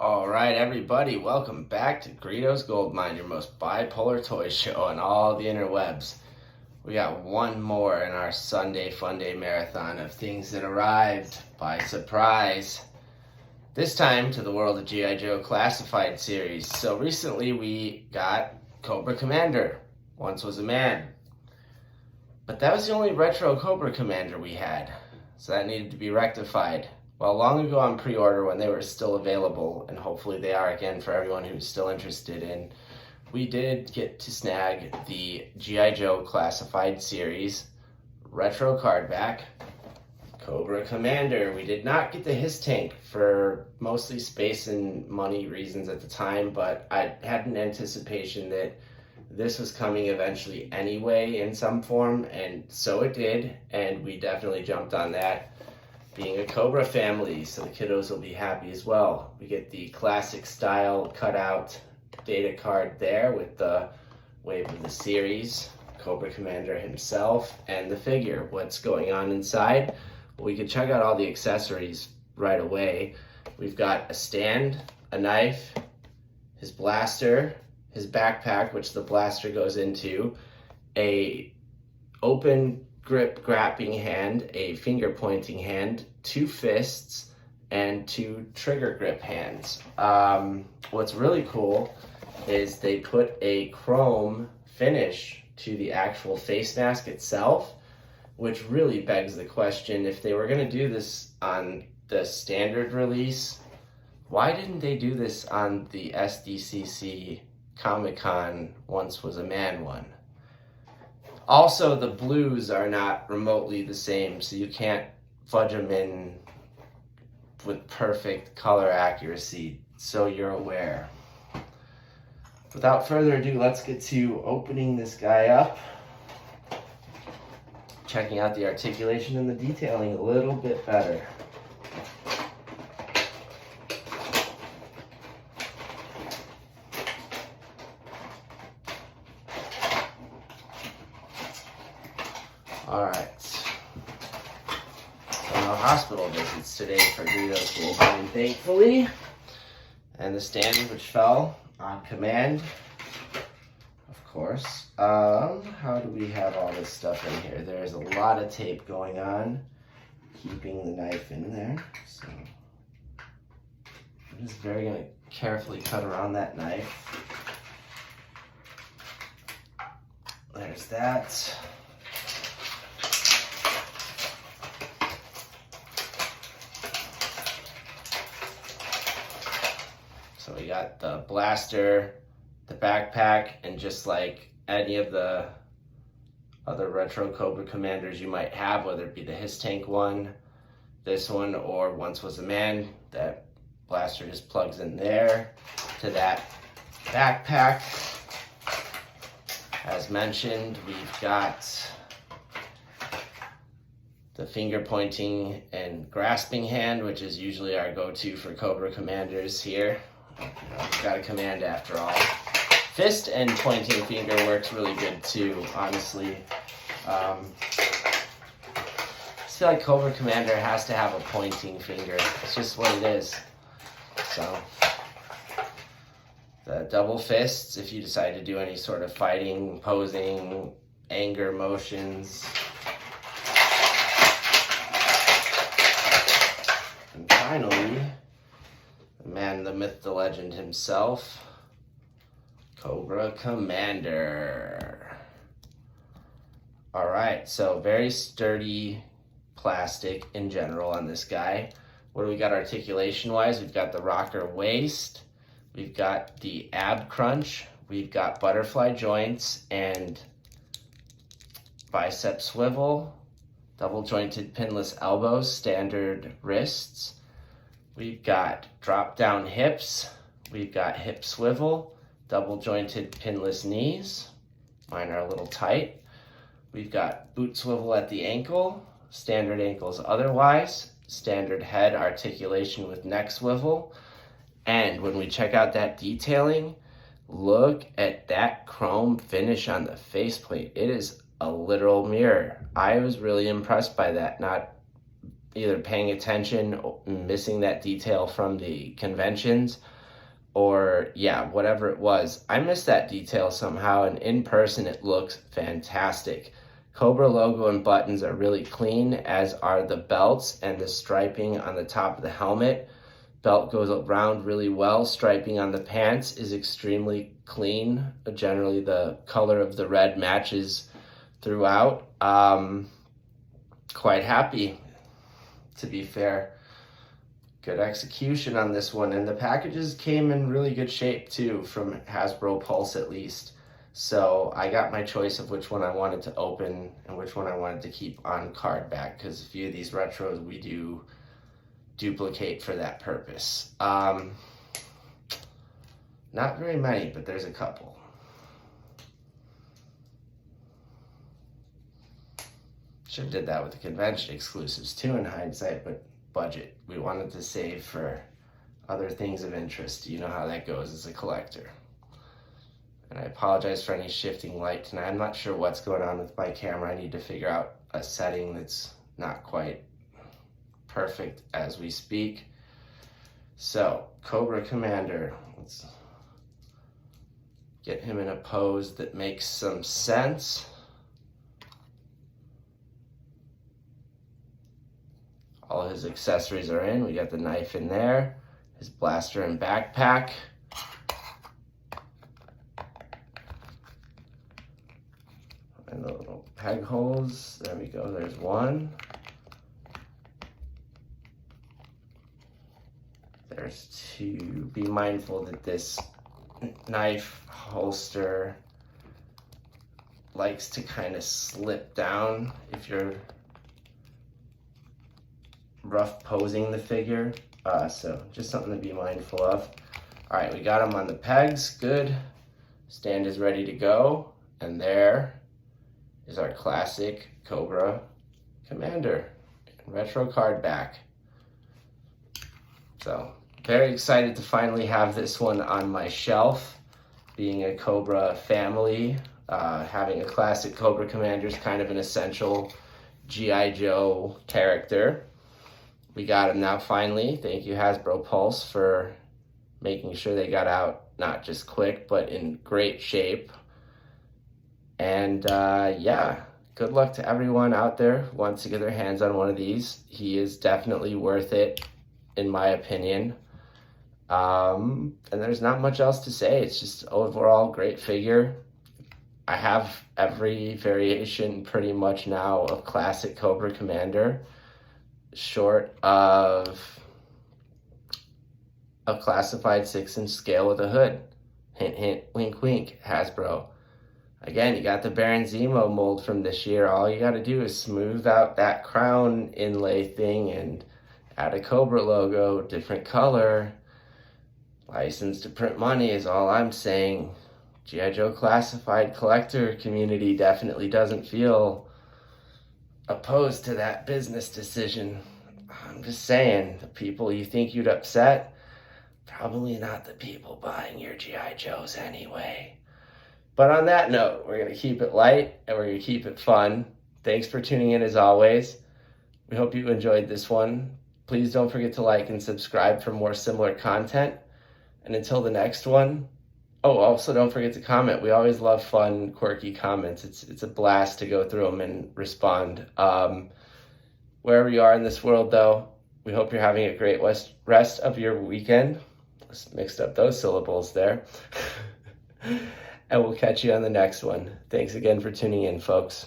All right, everybody, welcome back to GIJoe's Gold Mine, your most bipolar toy show on all the interwebs. We got one more in our Sunday Fun Day marathon of things that arrived by surprise. This time to the World of GIJoe Classified series. So recently we got Cobra Commander, once was a man. But that was the only retro Cobra Commander we had, so that needed to be rectified. Well, long ago on pre-order when they were still available, and hopefully they are again for everyone who's still interested in, we did get to snag the GIJoe Classified Series Retro Cardback Cobra Commander. We did not get the his tank for mostly space and money reasons at the time, but I had an anticipation that this was coming eventually anyway in some form, and so it did, and we definitely jumped on that. Being a Cobra family, so the kiddos will be happy as well. We get the classic style cutout data card there with the wave of the series, Cobra Commander himself, and the figure. What's going on inside? Well, we can check out all the accessories right away. We've got a stand, a knife, his blaster, his backpack, which the blaster goes into, a open grip grabbing hand, a finger pointing hand, 2 fists, and 2 trigger grip hands. What's really cool is they put a chrome finish to the actual face mask itself, which really begs the question, if they were going to do this on the standard release, why didn't they do this on the SDCC Comic-Con Once Was a Man one? Also, the blues are not remotely the same, so you can't fudge them in with perfect color accuracy, so you're aware. Without further ado, let's get to opening this guy up, checking out the articulation and the detailing a little bit better. All right, so no hospital visits today for GIJoe's Gold Mine, thankfully. And the stand, which fell on command, of course. How do we have all this stuff in here? There's a lot of tape going on, keeping the knife in there. So I'm just gonna carefully cut around that knife. There's that. So we got the blaster, the backpack, and just like any of the other retro Cobra Commanders you might have, whether it be the his tank one, this one, or Once Was a Man, that blaster just plugs in there to that backpack. As mentioned, we've got the finger pointing and grasping hand, which is usually our go-to for Cobra Commanders here. Got a command after all. Fist and pointing finger works really good too, honestly. I just feel like Cobra Commander has to have a pointing finger. It's just what it is. So, the double fists, if you decide to do any sort of fighting, posing, anger motions. And finally, the man, the myth, the legend himself, Cobra Commander. All right, so very sturdy plastic in general on this guy. What do we got articulation-wise? We've got the rocker waist, we've got the ab crunch, we've got butterfly joints and bicep swivel, double jointed pinless elbows, standard wrists. We've got drop down hips, we've got hip swivel, double jointed pinless knees, mine are a little tight. We've got boot swivel at the ankle, standard ankles otherwise, standard head articulation with neck swivel. And when we check out that detailing, look at that chrome finish on the faceplate. It is a literal mirror. I was really impressed by that, not either paying attention or missing that detail from the conventions, or yeah, whatever it was. I missed that detail somehow, and in person it looks fantastic. Cobra logo and buttons are really clean, as are the belts and the striping on the top of the helmet. Belt goes around really well. Striping on the pants is extremely clean. Generally, the color of the red matches throughout. Quite happy, to be fair. Good execution on this one, and the packages came in really good shape too, from Hasbro Pulse at least. So I got my choice of which one I wanted to open and which one I wanted to keep on Cardback, because a few of these retros we do duplicate for that purpose. Not very many, but there's a couple. Should have did that with the convention exclusives too in hindsight, but budget. We wanted to save for other things of interest. You know how that goes as a collector. And I apologize for any shifting light tonight. I'm not sure what's going on with my camera. I need to figure out a setting that's not quite perfect as we speak. So, Cobra Commander. Let's get him in a pose that makes some sense. All his accessories are in. We got the knife in there, his blaster and backpack. And the little peg holes. There we go, there's one. There's two. Be mindful that this knife holster likes to kind of slip down if you're rough posing the figure, so just something to be mindful of. All right, we got him on the pegs, good. Stand is ready to go, and there is our classic Cobra Commander, retro Cardback. So, very excited to finally have this one on my shelf. Being a Cobra family, having a classic Cobra Commander is kind of an essential GIJoe character. We got him now finally. Thank you, Hasbro Pulse, for making sure they got out not just quick, but in great shape. And yeah, good luck to everyone out there who wants to get their hands on one of these. He is definitely worth it, in my opinion. And there's not much else to say. It's just overall great figure. I have every variation pretty much now of classic Cobra Commander, short of a classified 6-inch scale with a hood. Hint, hint, wink, wink, Hasbro. Again, you got the Baron Zemo mold from this year. All you got to do is smooth out that crown inlay thing and add a Cobra logo, different color. License to print money is all I'm saying. GIJoe classified collector community definitely doesn't feel opposed to that business decision. I'm just saying, the people you think you'd upset, probably not the people buying your GIJoes anyway. But on that note, we're going to keep it light and we're going to keep it fun. Thanks for tuning in as always. We hope you enjoyed this one. Please don't forget to like and subscribe for more similar content. And until the next one, oh, also don't forget to comment. We always love fun, quirky comments. It's a blast to go through them and respond. Wherever you are in this world, though, we hope you're having a great rest of your weekend. Just mixed up those syllables there. And we'll catch you on the next one. Thanks again for tuning in, folks.